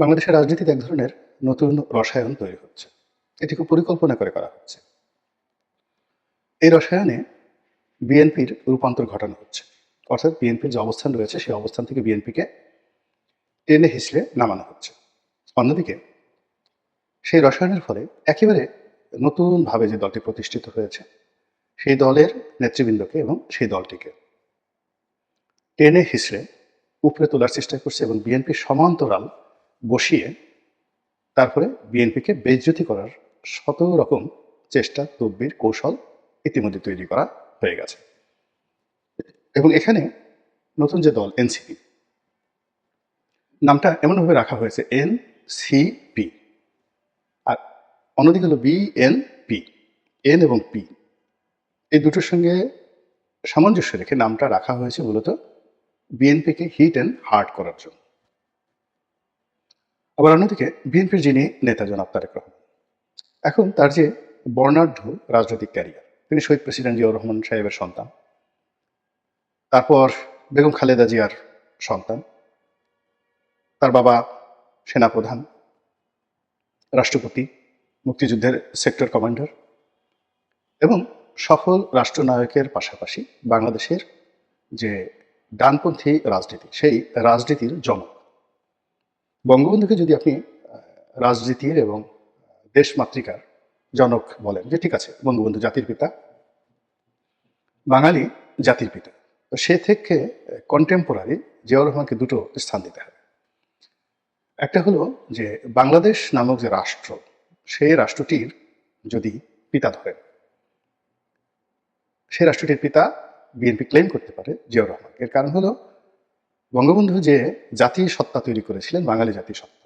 বাংলাদেশের রাজনীতিতে এক ধরনের নতুন রসায়ন তৈরি হচ্ছে। এটি খুব পরিকল্পনা করে করা হচ্ছে। এই রসায়নে বিএনপির রূপান্তর ঘটানো হচ্ছে। অর্থাৎ বিএনপির যে অবস্থান রয়েছে সেই অবস্থান থেকে বিএনপিকে টেনে হিঁচড়ে নামানো হচ্ছে। অন্যদিকে সেই রসায়নের ফলে একেবারে নতুনভাবে যে দলটি প্রতিষ্ঠিত হয়েছে সেই দলের নেতৃবৃন্দকে এবং সেই দলটিকে টেনে হিঁচড়ে উপরে তোলার চেষ্টা করছে এবং বিএনপির সমান্তরাল বসিয়ে তারপরে বিএনপিকে বেইজ্জতি করার শত রকম চেষ্টা তদবির কৌশল ইতিমধ্যে তৈরি করা হয়ে গেছে। এবং এখানে নতুন যে দল এনসিপি নামটা এমনভাবে রাখা হয়েছে এনসিপি, আর অন্যদিকে হলো বিএনপি। এন এবং পি এই দুটোর সঙ্গে সামঞ্জস্য রেখে নামটা রাখা হয়েছে মূলত বিএনপিকে হিট অ্যান্ড হার্ট করার জন্য। আবার অন্যদিকে বিএনপির যিনি নেতা জনাব তারেক রহমান, এখন তার যে বর্ণাঢ্য রাজনৈতিক ক্যারিয়ার, তিনি শহীদ প্রেসিডেন্ট জিয়াউর রহমান সাহেবের সন্তান, তারপর বেগম খালেদা জিয়ার সন্তান, তার বাবা সেনাপ্রধান, রাষ্ট্রপতি, মুক্তিযুদ্ধের সেক্টর কমান্ডার এবং সফল রাষ্ট্রনায়কের পাশাপাশি বাংলাদেশের যে ডানপন্থী রাজনীতি সেই রাজনীতির জনক। বঙ্গবন্ধুকে যদি আপনি রাজনীতির এবং দেশমাতৃকার জনক বলেন, যে ঠিক আছে বঙ্গবন্ধু জাতির পিতা, বাঙালি জাতির পিতা, তো সে থেকে কন্টেম্পোরারি জিয়াউর রহমানকে দুটো স্থান দিতে হবে। একটা হলো যে বাংলাদেশ নামক যে রাষ্ট্র, সেই রাষ্ট্রটির যদি পিতা ধরেন, সেই রাষ্ট্রটির পিতা বিএনপি ক্লেম করতে পারে জিয়াউর রহমান। এর কারণ হলো বঙ্গবন্ধু যে জাতীয় সত্তা তৈরি করেছিলেন, বাঙালি জাতীয় সত্তা,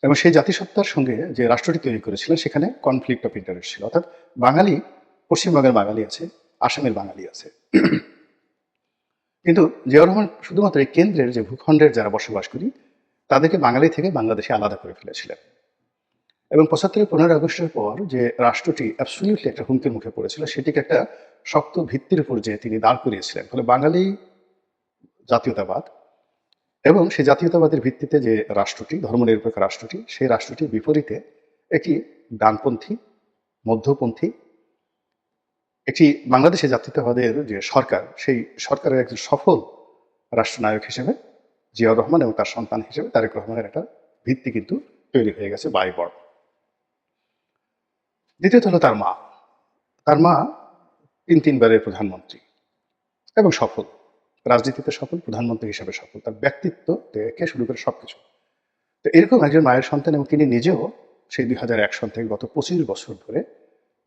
এবং সেই জাতিসত্তার সঙ্গে যে রাষ্ট্রটি তৈরি করেছিলেন সেখানে কনফ্লিক্ট অফ ইন্টারেস্ট ছিল। অর্থাৎ বাঙালি, পশ্চিমবঙ্গের বাঙালি আছে, আসামের বাঙালি আছে, কিন্তু জিয়াউর রহমান শুধুমাত্র এই কেন্দ্রের যে ভূখণ্ডের যারা বসবাস করি তাদেরকে বাঙালি থেকে বাংলাদেশে আলাদা করে ফেলেছিলেন। এবং ৭৫ 15 আগস্টের পর যে রাষ্ট্রটি অ্যাবসলিউটলি একটা হুমকির মুখে পড়েছিল, সেটিকে একটা শক্ত ভিত্তির উপর যে তিনি দাঁড় করিয়েছিলেন, ফলে বাঙালি জাতীয়তাবাদ এবং সেই জাতীয়তাবাদের ভিত্তিতে যে রাষ্ট্রটি, ধর্মনিরপেক্ষ রাষ্ট্রটি, সেই রাষ্ট্রটির বিপরীতে একটি ডানপন্থী, মধ্যপন্থী একটি বাংলাদেশে জাতীয়তাবাদের যে সরকার, সেই সরকারের একজন সফল রাষ্ট্রনায়ক হিসেবে জিয়াউর রহমান এবং তার সন্তান হিসেবে তারেক রহমানের একটা ভিত্তি কিন্তু তৈরি হয়ে গেছে বাই বর্ড। দ্বিতীয়ত হলো তার মা। তার মা তিনবারের প্রধানমন্ত্রী এবং সফল, রাজনীতিতে সফল, প্রধানমন্ত্রী হিসেবে সফল, তার ব্যক্তিত্ব থেকে শুরু করে সবকিছু। তো এরকম একজন মায়ের সন্তান, এবং তিনি নিজেও সেই 2001 সন থেকে গত 25 বছর ধরে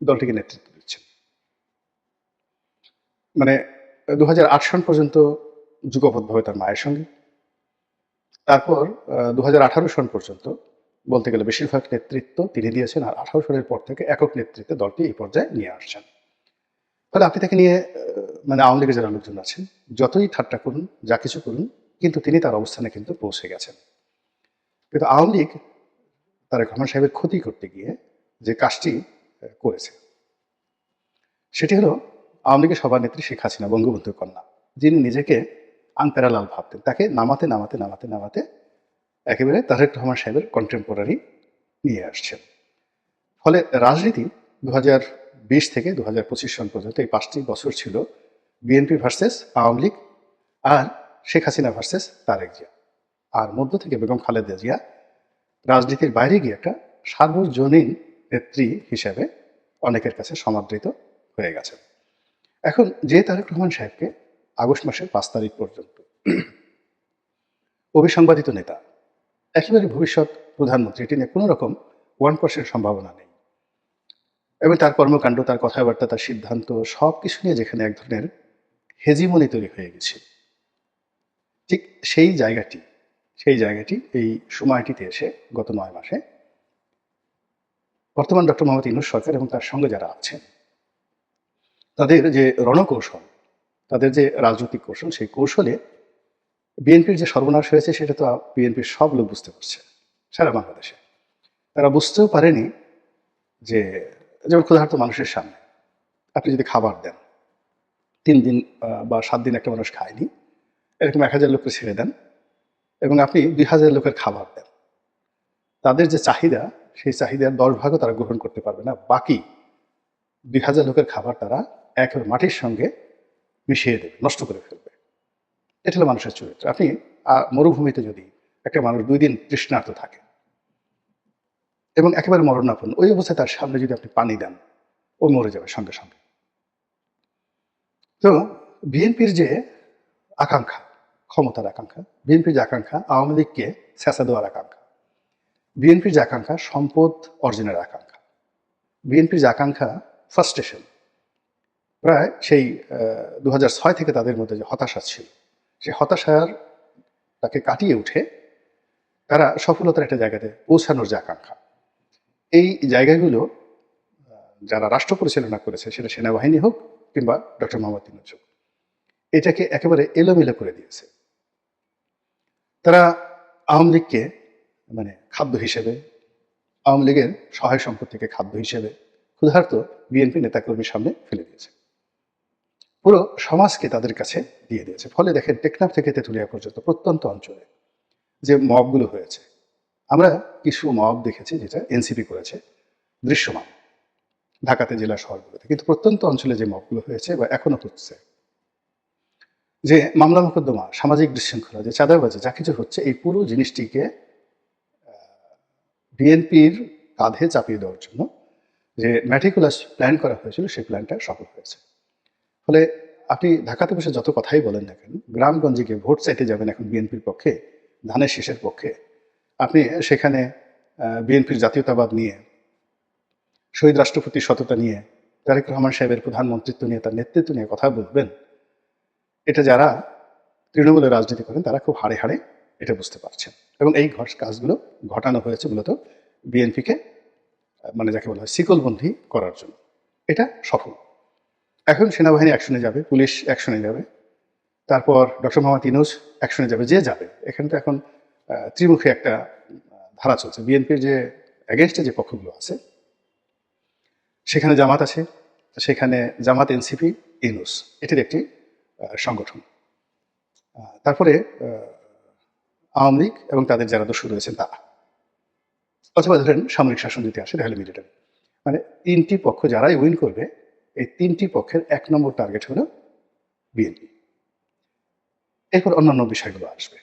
দলটিকে নেতৃত্ব দিচ্ছেন। মানে 2008 সন পর্যন্ত যুগপৎভাবে তার মায়ের সঙ্গে, তারপর 2018 সন পর্যন্ত বলতে গেলে বেশিরভাগ নেতৃত্ব তিনি দিয়েছেন, আর 18 সনের পর থেকে একক নেতৃত্বে দলটি এই পর্যায়ে নিয়ে আসছেন। ফলে আপনি তাকে নিয়ে মানে আওয়ামী লীগের যারা লোকজন আছেন যতই ঠাট্টা করুন, যা কিছু করুন, কিন্তু তিনি তার অবস্থানে কিন্তু পৌঁছে গেছেন। কিন্তু আওয়ামী লীগ তারেক রহমান সাহেবের ক্ষতি করতে গিয়ে যে কাজটি করেছে সেটি হলো আওয়ামী লীগের সভানেত্রী শেখ হাসিনা, বঙ্গবন্ধুর কন্যা, যিনি নিজেকে আনপ্যারালাল ভাবতেন, তাকে নামাতে নামাতে নামাতে নামাতে একেবারে তারেক রহমান সাহেবের কন্টেম্পোরারি নিয়ে আসছেন। ফলে রাজনীতি 2020 থেকে 2025 সন পর্যন্ত এই 5টি বছর ছিল বিএনপি ভার্সেস আওয়ামী লীগ, আর শেখ হাসিনা ভার্সেস তারেক জিয়া, আর মধ্য থেকে বেগম খালেদা জিয়া রাজনীতির বাইরে গিয়ে একটা সার্বজনীন নেত্রী হিসেবে অনেকের কাছে সমাদৃত হয়ে গেছেন। এখন যে তারেক রহমান সাহেবকে আগস্ট মাসের 5 তারিখ পর্যন্ত অবিসংবাদিত নেতা, একেবারে ভবিষ্যৎ প্রধানমন্ত্রী, এটি নিয়ে কোনো রকম 1% সম্ভাবনা নেই, এবং তার কর্মকাণ্ড, তার কথাবার্তা, তার সিদ্ধান্ত সব কিছু নিয়ে যেখানে এক ধরনের হেজিমনি তৈরি হয়ে গেছে, ঠিক সেই জায়গাটি এই সময়টিতে এসে গত 9 মাসে বর্তমান ডক্টর মোহাম্মদ ইউনূস সরকার এবং তার সঙ্গে যারা আছেন তাদের যে রণকৌশল, তাদের যে রাজনৈতিক কৌশল, সেই কৌশলে বিএনপির যে সর্বনাশ হয়েছে সেটা তো বিএনপির সব লোক বুঝতে পারছে সারা বাংলাদেশে। তারা বুঝতেও পারেনি যে, যেমন ক্ষুধার্ত মানুষের সামনে আপনি যদি খাবার দেন, 3 দিন বা 7 দিন একটা মানুষ খায়নি, এরকম 1000 লোককে ছেড়ে দেন এবং আপনি ২,০০০ লোকের খাবার দেন, তাদের যে চাহিদা, সেই চাহিদার ১০ ভাগও তারা গ্রহণ করতে পারবে না। বাকি ২,০০০ লোকের খাবার তারা একেবারে মাটির সঙ্গে মিশিয়ে দেবে, নষ্ট করে ফেলবে। এটা হলো মানুষের চরিত্র। আপনি মরুভূমিতে যদি একটা মানুষ ২ দিন তৃষ্ণার্ত থাকে এবং একেবারে মরণাপন্ন, ওই অবস্থায় তার সামনে যদি আপনি পানি দেন, ও মরে যাবে সঙ্গে সঙ্গে। তো বিএনপির যে আকাঙ্ক্ষা, ক্ষমতার আকাঙ্ক্ষা, বিএনপির যে আকাঙ্ক্ষা আওয়ামী লীগকে ছেঁচা দেওয়ার আকাঙ্ক্ষা, বিএনপির যে আকাঙ্ক্ষা সম্পদ অর্জনের আকাঙ্ক্ষা, বিএনপির যে আকাঙ্ক্ষা ফ্রাস্ট্রেশন, প্রায় সেই ২০০৬ থেকে তাদের মধ্যে যে হতাশা ছিল, সেই হতাশার তাকে কাটিয়ে উঠে তারা সফলতার একটা জায়গাতে পৌঁছানোর যে আকাঙ্ক্ষা, এই জায়গাগুলো যারা রাষ্ট্র পরিচালনা করেছে, সেটা সেনাবাহিনী হোক কিংবা ডক্টর মোহাম্মদ ইউনূস হোক, এটাকে একেবারে এলোমেলো করে দিয়েছে। তারা আওয়ামী লীগকে মানে খাদ্য হিসেবে, আওয়ামী লীগের সহায় সম্পত্তিকে খাদ্য হিসেবে ক্ষুধার্ত বিএনপি নেতাকর্মীর সামনে ফেলে দিয়েছে, পুরো সমাজকে তাদের কাছে দিয়ে দিয়েছে। ফলে দেখেন টেকনাফ থেকে তেঁতুলিয়া পর্যন্ত প্রত্যন্ত অঞ্চলে যে মবগুলো হয়েছে, আমরা কিছু মব দেখেছি যেটা এনসিপি করেছে দৃশ্যমান ঢাকাতে জেলা শহরগুলোতে, কিন্তু প্রত্যন্ত অঞ্চলে যে মবগুলো হয়েছে বা এখনো হচ্ছে, যে মামলা মোকদ্দমা, সামাজিক বিশৃঙ্খলা, যে চাঁদাবাজি, যা কিছু হচ্ছে, এই পুরো জিনিসটিকে বিএনপির কাঁধে চাপিয়ে দেওয়ার জন্য যে ম্যাটিকুলাস প্ল্যান করা হয়েছিল, সেই প্ল্যানটা সফল হয়েছে। ফলে আপনি ঢাকাতে বসে যত কথাই বলেন না কেন, গ্রামগঞ্জে গিয়ে ভোট চাইতে যাবেন এখন বিএনপির পক্ষে, ধানের শীষের পক্ষে, আপনি সেখানে বিএনপির জাতীয়তাবাদ নিয়ে, শহীদ রাষ্ট্রপতির সততা নিয়ে, তারেক রহমান সাহেবের প্রধানমন্ত্রিত্ব নিয়ে, তার নেতৃত্ব নিয়ে কথা বলবেন, এটা যারা তৃণমূলের রাজনীতি করেন তারা খুব হাড়ে হাড়ে এটা বুঝতে পারছেন। এবং এই কাজগুলো ঘটানো হয়েছে মূলত বিএনপিকে মানে যাকে বলা হয় শিকলবন্দি করার জন্য। এটা সফল। এখন সেনাবাহিনী অ্যাকশনে যাবে, পুলিশ অ্যাকশনে যাবে, তারপর ডক্টর মোহাম্মদ ইউনূস অ্যাকশনে যাবে, যে যাবে। এখানে তো এখন ত্রিমুখী একটা ধারা চলছে। বিএনপির যে অ্যাগেনস্টে যে পক্ষগুলো আছে, সেখানে জামাত আছে, সেখানে জামাত, এনসিপি, ইউনূস, এটির একটি সংগঠন। তারপরে আওয়ামী লীগ এবং তাদের যারা দস্যু রয়েছেন তারা, অথবা ধরেন সামরিক শাসন যদি আসে তাহলে মিলিটারি, মানে তিনটি পক্ষ যারাই উইন করবে, এই তিনটি পক্ষের ১ নম্বর টার্গেট হলো বিএনপি। এরপর অন্যান্য বিষয়গুলো আসবে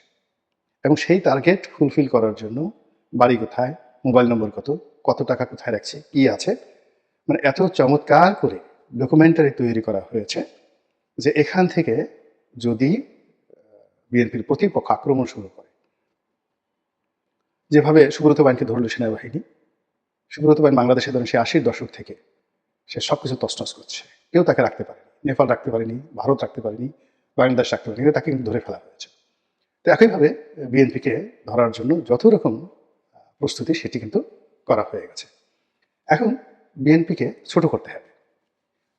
এবং সেই টার্গেট ফুলফিল করার জন্য বাড়ি কোথায়, মোবাইল নম্বর কত, কত টাকা কোথায় রাখছে, কি আছে, মানে এত চমৎকার করে ডকুমেন্টারি তৈরি করা হয়েছে যে এখান থেকে যদি বিএনপির প্রতিপক্ষ আক্রমণ শুরু করে, যেভাবে সুব্রত বাইনকে ধরল সেনাবাহিনী, সুব্রত বাইন বাংলাদেশে ধরেন সে ৮০-র দশক থেকে সে সব কিছু তছনছ করছে, কেউ তাকে রাখতে পারেনি, নেপাল রাখতে পারেনি, ভারত রাখতে পারেনি, বাংলাদেশ রাখতে পারেনি, তাকে কিন্তু ধরে ফেলা হয়েছে। তো একইভাবে বিএনপিকে ধরার জন্য যত রকম প্রস্তুতি সেটি কিন্তু করা হয়ে গেছে। এখন বিএনপিকে ছোট করতে হবে।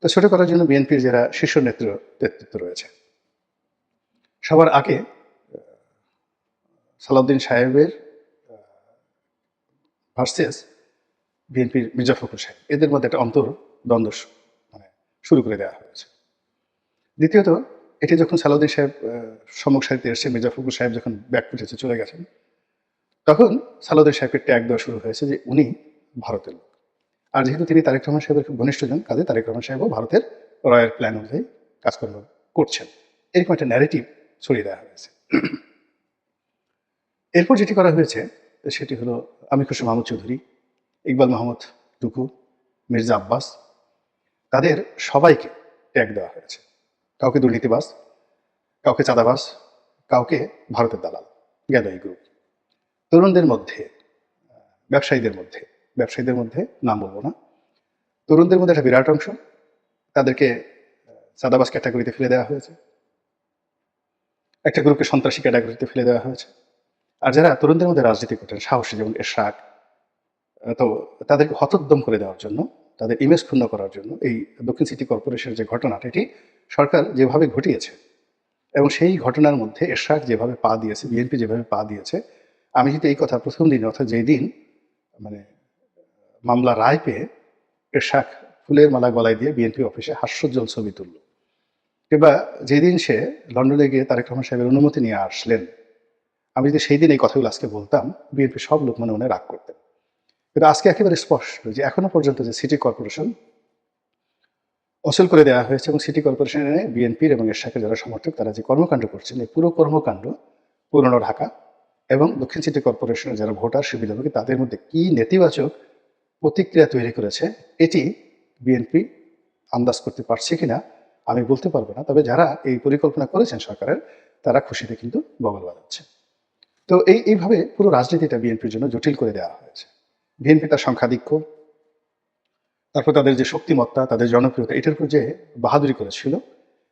তো ছোট করার জন্য বিএনপির যারা শীর্ষ নেতৃত্ব রয়েছে, সবার আগে সালাউদ্দিন সাহেবের ভার্সেস বিএনপির মির্জা ফখরুল সাহেব, এদের মধ্যে একটা দ্বন্দ্ব মানে শুরু করে দেওয়া হয়েছে। দ্বিতীয়ত, এটি যখন সালাউদ্দিন সাহেব সম্মুখ সারিতে এসছে, মির্জা ফখরুল সাহেব যখন ব্যাক ফুটেছে চলে গেছেন, তখন সালাউদ্দিন সাহেবকে ট্যাগ দেওয়া শুরু হয়েছে যে উনি ভারতের লোক। আর যেহেতু তিনি তারেক রহমান সাহেবের খুব ঘনিষ্ঠজন, কাজে তারেক রহমান সাহেবও ভারতের রয়ের প্ল্যান অনুযায়ী কাজকর্ম করছেন, এরকম একটা ন্যারেটিভ ছড়িয়ে দেওয়া হয়েছে। এরপর যেটি করা হয়েছে সেটি হলো আমির খসরু মাহমুদ চৌধুরী, ইকবাল মাহমুদ টুকু, মির্জা আব্বাস, তাদের সবাইকে ট্যাগ দেওয়া হয়েছে। কাউকে দুর্নীতিবাজ, কাউকে চাঁদাবাজ, কাউকে ভারতের দালাল, গেল এই গ্রুপ। তরুণদের মধ্যে, ব্যবসায়ীদের মধ্যে নাম বলবো না, তরুণদের মধ্যে একটা বিরাট অংশ, তাদেরকে চাঁদাবাজ ক্যাটাগরিতে ফেলে দেওয়া হয়েছে, একটা গ্রুপকে সন্ত্রাসী ক্যাটাগরিতে ফেলে দেওয়া হয়েছে। আর যারা তরুণদের মধ্যে রাজনীতি করতেন সাহসী, যেমন এরশাদ, তো তাদেরকে হতোদ্যম করে দেওয়ার জন্য, তাদের ইমেজ ক্ষুণ্ণ করার জন্য এই দক্ষিণ সিটি কর্পোরেশনের যে ঘটনাটা, এটি সরকার যেভাবে ঘটিয়েছে এবং সেই ঘটনার মধ্যে এরশাদ যেভাবে পা দিয়েছে, বিএনপি যেভাবে পা দিয়েছে, আমি যদি এই কথা প্রথম দিন, অর্থাৎ যেই দিন মানে মামলা রায় পেয়ে এরশাদ ফুলের মালা গলায় দিয়ে বিএনপি অফিসে হাস্যোজ্জ্বল ছবি তুলল, কিংবা যেদিন সে লন্ডনে গিয়ে তারেক রহমান সাহেবের অনুমতি নিয়ে আসলেন, আমি যদি সেই দিন এই কথাগুলো আজকে বলতাম, বিএনপি সব লোক মনে মনে রাগ করতেন। কিন্তু আজকে একেবারে স্পষ্ট যে এখনো পর্যন্ত যে সিটি কর্পোরেশন অচল করে দেওয়া হয়েছে এবং সিটি কর্পোরেশনে বিএনপির এবং এরশাদের যারা সমর্থক তারা যে কর্মকাণ্ড করছেন, এই পুরো কর্মকাণ্ড পুরনো ঢাকা এবং দক্ষিণ সিটি কর্পোরেশনের যারা ভোটার সুবিধাভোগী তাদের মধ্যে কি নেতিবাচক প্রতিক্রিয়া তৈরি করেছে, এটি বিএনপি আন্দাজ করতে পারছে কিনা আমি বলতে পারবো না। তবে যারা এই পরিকল্পনা করেছেন সরকারের, তারা খুশিতে কিন্তু বগল বাজাচ্ছে। তো এইভাবে পুরো রাজনীতিটা বিএনপির জন্য জটিল করে দেওয়া হয়েছে। বিএনপি তার সংখ্যাধিক্য, তারপর তাদের যে শক্তিমত্তা, তাদের জনপ্রিয়তা, এটার উপর যে বাহাদুরি করেছিল,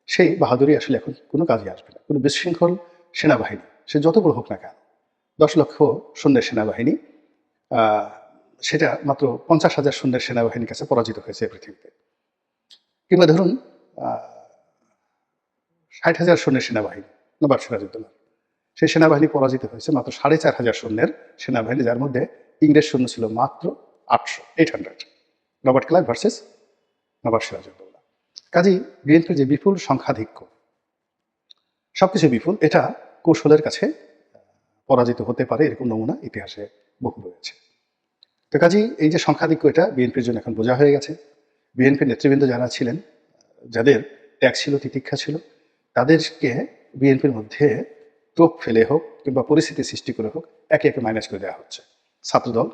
সেই বাহাদুরি আসলে এখন কোনো কাজে আসবে না। কোনো বিশৃঙ্খল সেনাবাহিনী, সে যত বড় হোক না কেন, 10 লক্ষ সৈন্যের সেনাবাহিনী, সেটা মাত্র 50,000 সৈন্যের সেনাবাহিনীর কাছে পরাজিত হয়েছে পৃথিবীতে। কিংবা ধরুন 60,000 সৈন্যের সেনাবাহিনী, নবাব সিরাজউদ্দৌলা, সেই সেনাবাহিনী পরাজিত হয়েছে মাত্র 4,500 সৈন্যের সেনাবাহিনী, যার মধ্যে ইংরেজ সৈন্য ছিল মাত্র 800। রবার্ট ক্লাইভ ভার্সেস নবাব সিরাজউদ্দৌলা। কাজেই বিএনপির যে বিপুল সংখ্যাধিক্য, সবকিছু বিপুল, এটা কৌশলের কাছে পরাজিত হতে পারে এরকম নমুনা ইতিহাসে বহু রয়েছে। তো কাজেই এই যে সংখ্যাধিক্য, এটা বিএনপির জন্য এখন বোঝা হয়ে গেছে। বিএনপির নেতৃবৃন্দ যারা ছিলেন, যাদের ত্যাগ ছিল, তিতিক্ষা ছিল, তাদেরকে বিএনপির মধ্যে তোপ ফেলে হোক কিংবা পরিস্থিতি সৃষ্টি করে হোক একে একে মাইনাস করে দেওয়া হচ্ছে। ছাত্রদল,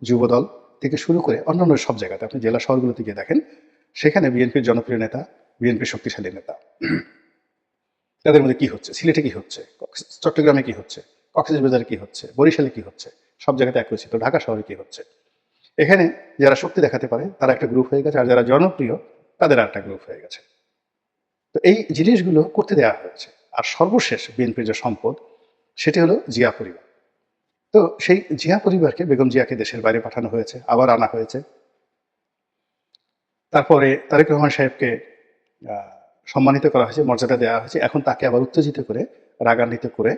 যুবদল থেকে শুরু করে অন্যান্য সব জায়গাতে, আপনি জেলা শহরগুলোতে গিয়ে দেখেন, সেখানে বিএনপির জনপ্রিয় নেতা, বিএনপির শক্তিশালী নেতা, তাদের মধ্যে কি হচ্ছে, সিলেটে কি হচ্ছে, চট্টগ্রামে কি হচ্ছে, কক্সবাজারে কি হচ্ছে, বরিশালে কি হচ্ছে, সব জায়গাতে একই ছিল, ঢাকা শহরে কি হচ্ছে। এখানে যারা শক্তি দেখাতে পারে তারা একটা গ্রুপ হয়ে গেছে, আর যারা জনপ্রিয় তাদের আর একটা গ্রুপ হয়ে গেছে। তো এই জিনিসগুলো করতে দেওয়া হয়েছে। আর সর্বশেষ বিএনপির যে সম্পদ, সেটি হলো জিয়া পরিবার। তো সেই জিয়া পরিবারকে, বেগম জিয়াকে দেশের বাইরে পাঠানো হয়েছে, আবার আনা হয়েছে। তারপরে তারেক রহমান সাহেবকে সম্মানিত করা হয়েছে, মর্যাদা দেওয়া হয়েছে। এখন তাকে আবার উত্তেজিত করে, রাগান্বিত করে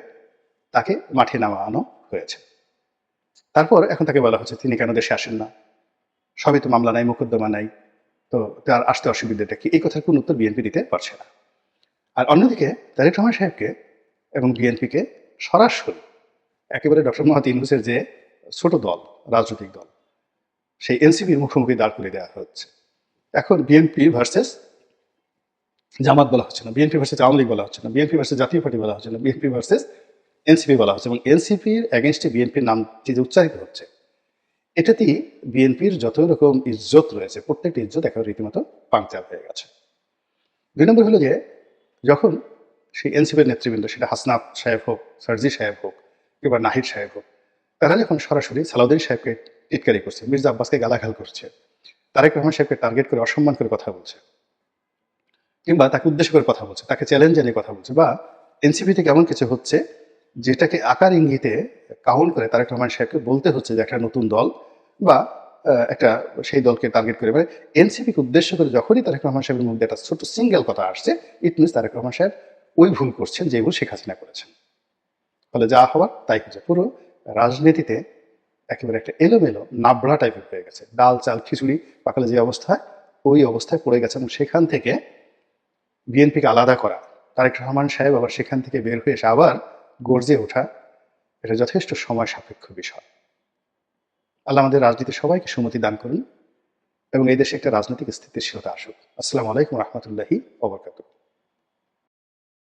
তাকে মাঠে নামানো হয়েছে। তারপর এখন তাকে বলা হচ্ছে তিনি কেন দেশে আসেন না, সবই তো মামলা নাই, মোকদ্দমা নাই, তো তার আসতে অসুবিধাটা কি, এই কথার কোনো উত্তর বিএনপি দিতে পারছে না। আর অন্যদিকে তারেক রহমান সাহেবকে এবং বিএনপিকে সরাসরি একেবারে ডক্টর মোহাম্মদ ইউনূসের যে ছোট দল, রাজনৈতিক দল, সেই এনসিপির মুখোমুখি দাঁড় করে দেওয়া হচ্ছে। এখন বিএনপি ভার্সেস জামাত বলা হচ্ছে না, বিএনপি ভার্সেস আওয়ামী লীগ বলা হচ্ছে না, বিএনপি ভার্সেস জাতীয় পার্টি বলা হচ্ছে না, বিএনপি ভার্সেস এনসিপি বলা হচ্ছে। এবং এনসিপির এগেনস্টে বিএনপির নামটি যে উচ্চারিত হচ্ছে, এটাতেই বিএনপির যত রকম ইজ্জত রয়েছে, প্রত্যেকটি ইজ্জত একেবারে রীতিমতো পাংচার হয়ে গেছে। 2 নম্বর হলো যে, যখন সেই এনসিপির নেতৃবৃন্দ, সেটা হাসনাত সাহেব হোক, সার্জি সাহেব হোক কিংবা নাহিদ সাহেব হোক, তারা যখন সরাসরি সালাউদ্দিন সাহেবকে টিটকারি করছে, মির্জা আব্বাসকে গালাগাল করছে, তারেক রহমান সাহেবকে টার্গেট করে অসম্মান করে কথা বলছে, কিংবা তাকে উদ্দেশ্য করে কথা বলছে, তাকে চ্যালেঞ্জ জানিয়ে কথা বলছে, বা এনসিপিতে কেমন কিছু হচ্ছে যেটাকে আকার ইঙ্গিতে কাউন্ট করে তারেক রহমান সাহেবকে বলতে হচ্ছে যে একটা নতুন দল বা একটা সেই দলকে টার্গেট করে, মানে এনসিপিকে উদ্দেশ্য করে যখনই তারেক রহমান সাহেবের মধ্যে একটা ছোট সিঙ্গেল কথা আসছে, ইট মিনস তারেক রহমান সাহেব ওই ভুল করছেন যে ভুল শেখ হাসিনা করেছেন। ফলে যা হওয়ার তাই হচ্ছে। পুরো রাজনীতিতে একেবারে একটা এলোমেলো নাবড়া টাইপের হয়ে গেছে, ডাল চাল খিচুড়ি পাকালে যে অবস্থায়, ওই অবস্থায় পড়ে গেছে। এবং সেখান থেকে বিএনপিকে আলাদা করা, তারেক রহমান সাহেব আবার সেখান থেকে বের হয়ে এসে আবার গর্জে ওঠা, এটা যথেষ্ট সময় সাপেক্ষ বিষয়। আল্লাহ আমাদের রাজনীতি সবাইকে সুমতি দান করুন এবং এই দেশে একটা রাজনৈতিক স্থিতিশীলতা আসুক। আসসালামু আলাইকুম রহমতুল্লাহি ওয়া বারাকাতুহু।